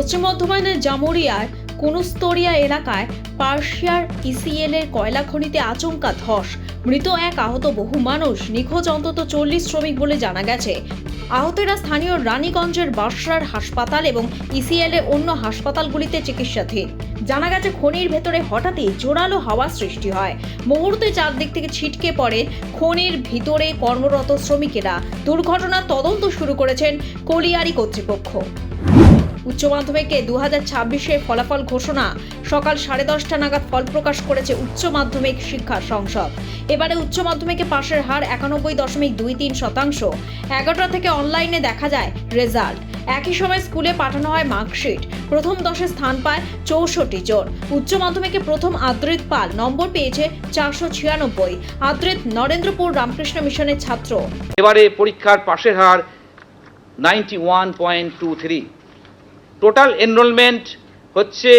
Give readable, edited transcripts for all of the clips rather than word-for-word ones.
পশ্চিম বর্ধমানের জামুরিয়ার কুনুস্তরিয়া এলাকায় পার্সিয়ার ইসিএল এর কয়লা খনিতে আচমকা ধস, মৃত এক, আহত বহু মানুষ। নিখোঁজ অন্তত 40 শ্রমিক বলে জানা গেছে। আহতরা স্থানীয় রানীগঞ্জের বাসরার হাসপাতাল এবং ইসিএল এর অন্য হাসপাতালগুলিতে চিকিৎসাধীন। জানা গেছে খনির ভেতরে হঠাৎই জোরালো হাওয়া সৃষ্টি হয়। মুহূর্তে চারদিক থেকে ছিটকে পড়েন খনির ভিতরে কর্মরত শ্রমিকেরা। দুর্ঘটনার তদন্ত শুরু করেছেন কলিয়ারি কর্তৃপক্ষ। উচ্চ মাধ্যমিকে 2026-এর ফলাফল ঘোষণা। সকাল 10:30 নাগাদ ফল প্রকাশ করেছে উচ্চ মাধ্যমিক শিক্ষা সংসদ। এবারে উচ্চ মাধ্যমিকে পাশের হার 91.23%। 11টা থেকে অনলাইনে দেখা যায় রেজাল্ট। একই সময় স্কুলে পাঠানো হয় মার্কশিট। প্রথম 10-এ স্থান পায় 64 জন। উচ্চ মাধ্যমিকে প্রথম আদ্রিত পাল, নম্বর পেয়েছে 496। আদ্রিত নরেন্দ্রপুর রামকৃষ্ণ মিশনের ছাত্র। এবারে পরীক্ষার পাশের হার 91.23। টোটাল এনরোলমেন্ট হচ্ছে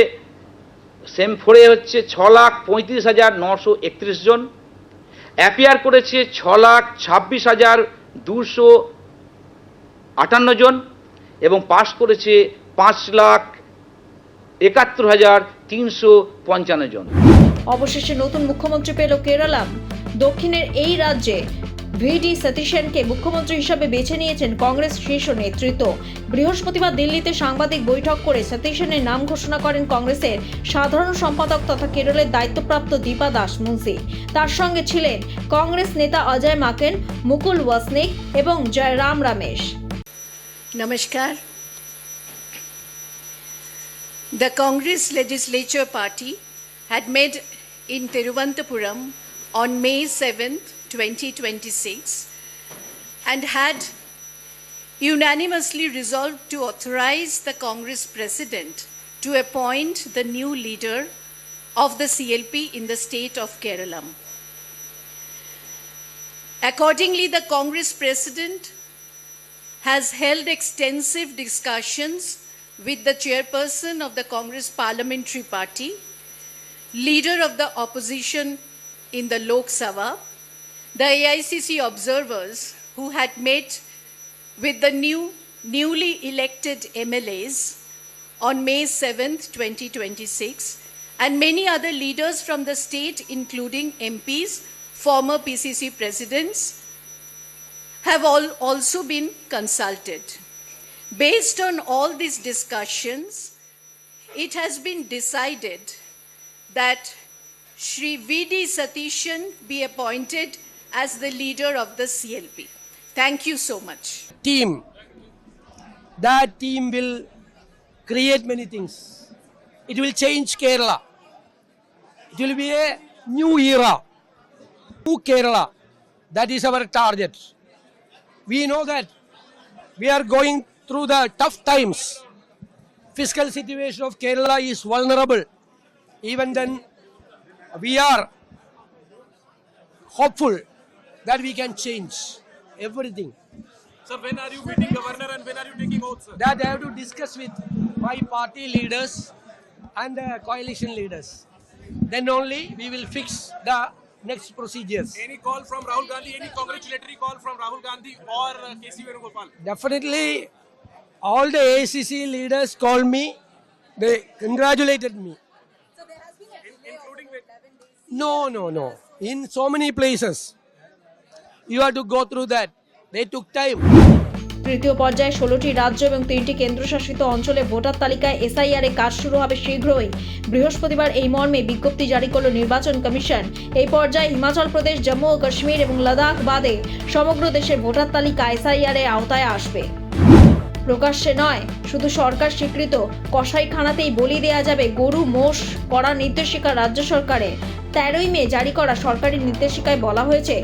সেম4-এ হচ্ছে 6,35,931 জন। অ্যাপিয়ার করেছে 6,26,258 জন এবং পাস করেছে 5,71,355 জন। অবশেষে নতুন মুখ্যমন্ত্রী পেল কেরালাম। দক্ষিণের এই রাজ্যে ভিডি সতীশনকে মুখ্যমন্ত্রী হিসেবে বেছে নিয়েছেন কংগ্রেস শীর্ষ নেতৃত্ব। বৃহস্পতিবার দিল্লিতে সাংবাদিক বৈঠক করে সতীশনের নাম ঘোষণা করেন কংগ্রেসের সাধারণ সম্পাদক তথা কেরলের দায়িত্বপ্রাপ্ত দীপা দাস মুন্সি। তার সঙ্গে ছিলেন কংগ্রেস নেতা অজয় মাকেন, মুকুল ওয়াসনিক এবং Jayram Ramesh. Namaskar. The Congress Legislature Party had met in Thiruvananthapuram on May 7th, 2026 and had unanimously resolved to authorize the Congress President to appoint the new leader of the CLP in the state of Kerala. Accordingly, the Congress President has held extensive discussions with the chairperson of the Congress Parliamentary Party, leader of the opposition in the Lok Sabha, the AICC observers who had met with the newly elected MLAs on May 7th, 2026, and many other leaders from the state, including MPs, former PCC presidents, have also been consulted. Based on all these discussions, it has been decided that Shri V.D. Satishan be appointed as the leader of the CLP. Thank you so much. That team will create many things. It will change Kerala. It will be a new era, new Kerala. That is our target. We know that we are going through the tough times. Fiscal situation of Kerala is vulnerable. Even then, we are hopeful that we can change everything. Sir, when are you meeting governor and when are you taking oath, sir? That I have to discuss with my party leaders and the coalition leaders. Then only we will fix the next procedures. Any call from Rahul Gandhi, any congratulatory call from Rahul Gandhi or K.C. Venugopal? Definitely, all the ACC leaders called me. They congratulated me. So there has been a delay including of 11 days. No. In so many places, you have to go through that. They took time. তৃতীয় পর্যায়ে 16টি রাজ্য এবং 3টি কেন্দ্রশাসিত অঞ্চলে voter তালিকায় SIR এর কাজ শুরু হবে শীঘ্রই। বৃহস্পতিবার এই মর্মে বিজ্ঞপ্তি জারি করল নির্বাচন কমিশন। এই পর্যায়ে হিমাচল প্রদেশ, জম্মু ও কাশ্মীর এবং লাদাখ বাদে সমগ্র দেশের ভোটার তালিকা এসআইআর এর আওতায় আসবে। প্রকাশ্যে নয়, শুধু সরকার স্বীকৃত কসাইখানাতেই বলি দেয়া যাবে গরু, মোষ। কড়া নির্দেশিকা রাজ্য সরকারের। 13ই মে জারি করা সরকারি নির্দেশিকায় বলা হয়েছে,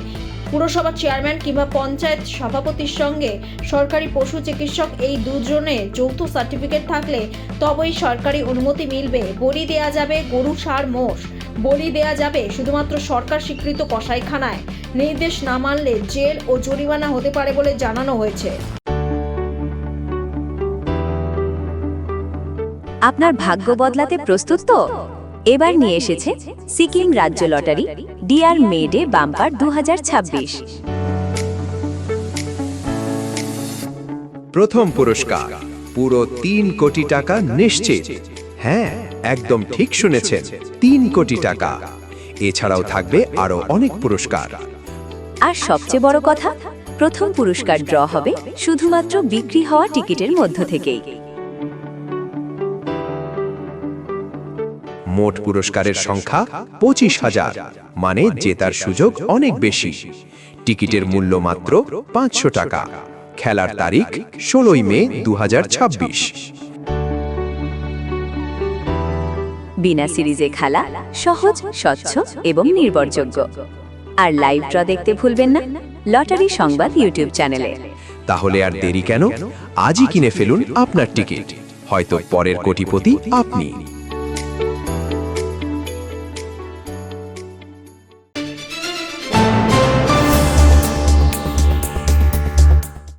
পুরসভা চেয়ারম্যান কিংবা পঞ্চায়েত সভাপতির সঙ্গে সরকারি পশু চিকিৎসক এই দুজনের যৌথ সার্টিফিকেট থাকলে তবেই সরকারি অনুমতি মিলবে। বলি দেয়া যাবে গরু, ষাঁড়, মোষ। বলি দেয়া যাবে শুধুমাত্র সরকার স্বীকৃত কসাইখানায়। নির্দেশ না মানলে জেল ও জরিমানা হতে পারে বলে জানানো হয়েছে। আপনার ভাগ্য বদলাতে প্রস্তুত তো? এবার নিয়ে এসেছে সিকিম রাজ্য লটারি ডিয়ার মেডে বাম্পার 2026। প্রথম পুরস্কার পুরো 3 কোটি টাকা নিশ্চিত। হ্যাঁ, একদম ঠিক শুনেছেন, 3 কোটি টাকা। এছাড়াও থাকবে আরো অনেক পুরস্কার। আর সবচেয়ে বড় কথা, প্রথম পুরস্কার ড্র হবে শুধুমাত্র বিক্রি হওয়া টিকিটের মধ্য থেকেই। মোট পুরস্কারের সংখ্যা 25,000, মানে জেতার সুযোগ অনেক বেশি। টিকিটের মূল্য মাত্র 500 টাকা। খেলার তারিখ 16 মে 2026। বিনা সিরিজে খেলা, সহজ, স্বচ্ছ এবং নির্ভরযোগ্য। আর লাইভ ড্র দেখতে ভুলবেন না লটারি সংবাদ ইউটিউব চ্যানেলে। তাহলে আর দেরি কেন? আজই কিনে ফেলুন আপনার টিকিট। হয়তো পরের কোটিপতি আপনি।